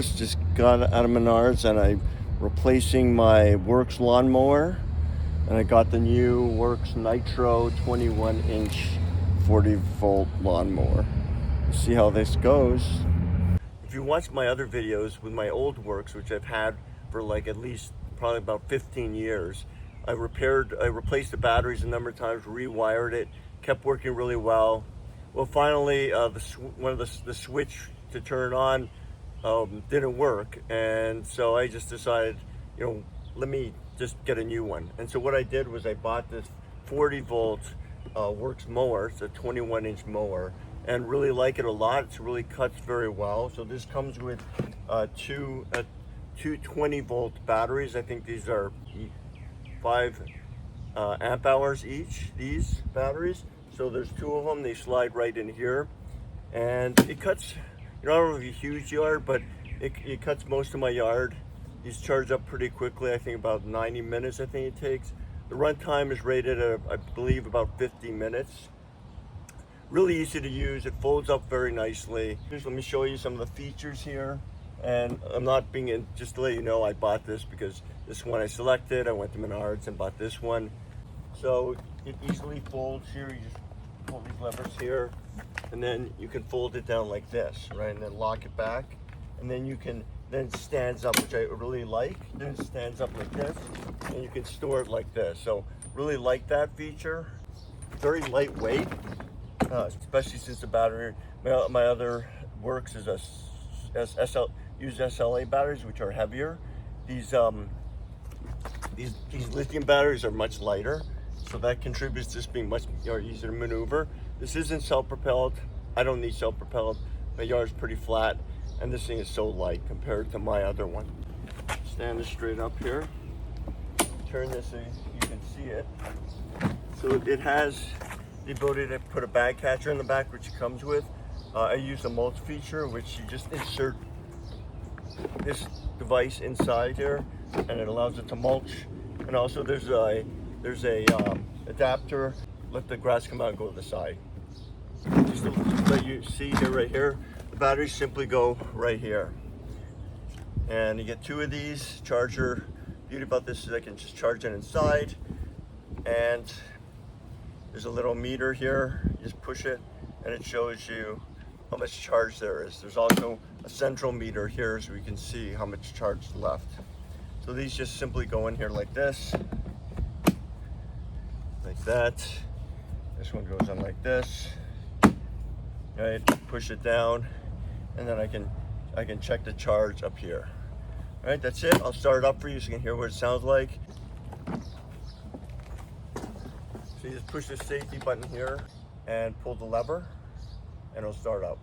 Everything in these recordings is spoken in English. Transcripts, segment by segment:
Just got out of Menards and I'm replacing my WORX lawnmower, and I got the new WORX Nitro 21-inch 40-volt lawnmower. Let's see how this goes. If you watch my other videos with my old WORX, which I've had for like at least probably about 15 years, I replaced the batteries a number of times, rewired it, kept working really well. Well, finally, the switch to turn on didn't work, and so I just decided, let me just get a new one. And so what I did was I bought this 40-volt WORX mower. It's a 21-inch mower, and really like it a lot. It really cuts very well. So this comes with two 20-volt batteries. I think these are 5 amp hours each, these batteries. So there's 2 of them. They slide right in here, and it cuts, I don't have a huge yard, but it cuts most of my yard. These charge up pretty quickly. I think about 90 minutes, I think it takes. The run time is rated at, I believe, about 50 minutes. Really easy to use. It folds up very nicely. Just let me show you some of the features here. And I'm not being in, just to let you know, I bought this because this one I selected. I went to Menards and bought this one. So it easily folds here. You just pull these levers here, and then you can fold it down like this, right? And then lock it back. And then you can, then it stands up, which I really like. Then it stands up like this, and you can store it like this. So really like that feature. Very lightweight, especially since the battery, my other WORX is use SLA batteries, which are heavier. These lithium batteries are much lighter, so that contributes to this being much easier to maneuver. This isn't self-propelled. I don't need self-propelled. My yard's pretty flat, and this thing is so light compared to my other one. Stand this straight up here. Turn this so you can see it. So it has the ability to put a bag catcher in the back, which it comes with. I use a mulch feature, which you just insert this device inside here, and it allows it to mulch. And also there's a adapter, let the grass come out and go to the side. Just to let you see here, right here, the batteries simply go right here. And you get 2 of these. Charger, beauty about this is I can just charge it inside, and there's a little meter here. You just push it and it shows you how much charge there is. There's also a central meter here so we can see how much charge is left. So these just simply go in here like this, like that. This one goes on like this, right? Push it down, and then I can check the charge up here. All right, that's it. I'll start it up for you so you can hear what it sounds like. So you just push the safety button here and pull the lever, and it'll start up.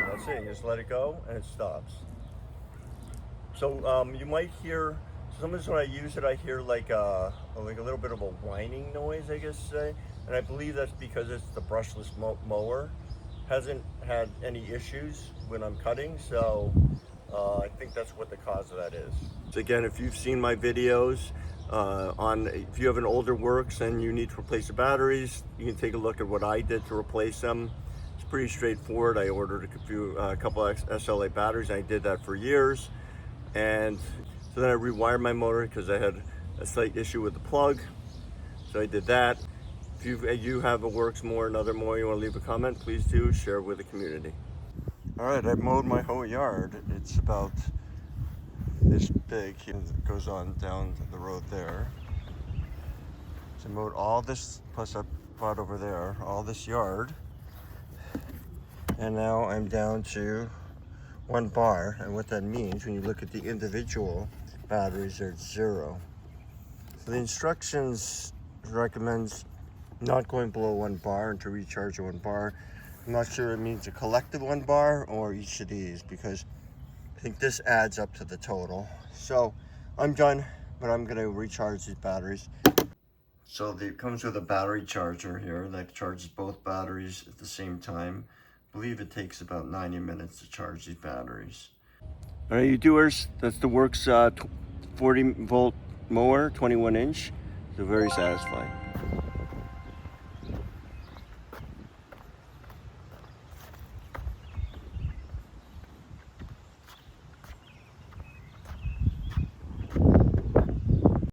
That's it. You just let it go and it stops. So you might hear, sometimes when I use it, I hear like a little bit of a whining noise, I guess say. And I believe that's because it's the brushless mower. Hasn't had any issues when I'm cutting, so I think that's what the cause of that is. So again, if you've seen my videos if you have an older WORX and you need to replace the batteries, you can take a look at what I did to replace them. It's pretty straightforward. I ordered a couple of SLA batteries, and I did that for years. And so then I rewired my motor because I had a slight issue with the plug. So I did that. If you have a WORX mower, another mower, you want to leave a comment, please do share it with the community. All right, I mowed my whole yard. It's about this big. It goes on down the road there. So I mowed all this, plus I bought over there, all this yard. And now I'm down to 1 bar. And what that means, when you look at the individual batteries, they're at 0. So the instructions recommends not going below 1 bar and to recharge at 1 bar. I'm not sure it means a collective 1 bar or each of these, because I think this adds up to the total. So I'm done, but I'm gonna recharge these batteries. So it comes with a battery charger here that charges both batteries at the same time. I believe it takes about 90 minutes to charge these batteries. All right, YouDoers, that's the WORX 40-volt mower, 21-inch. So very satisfying.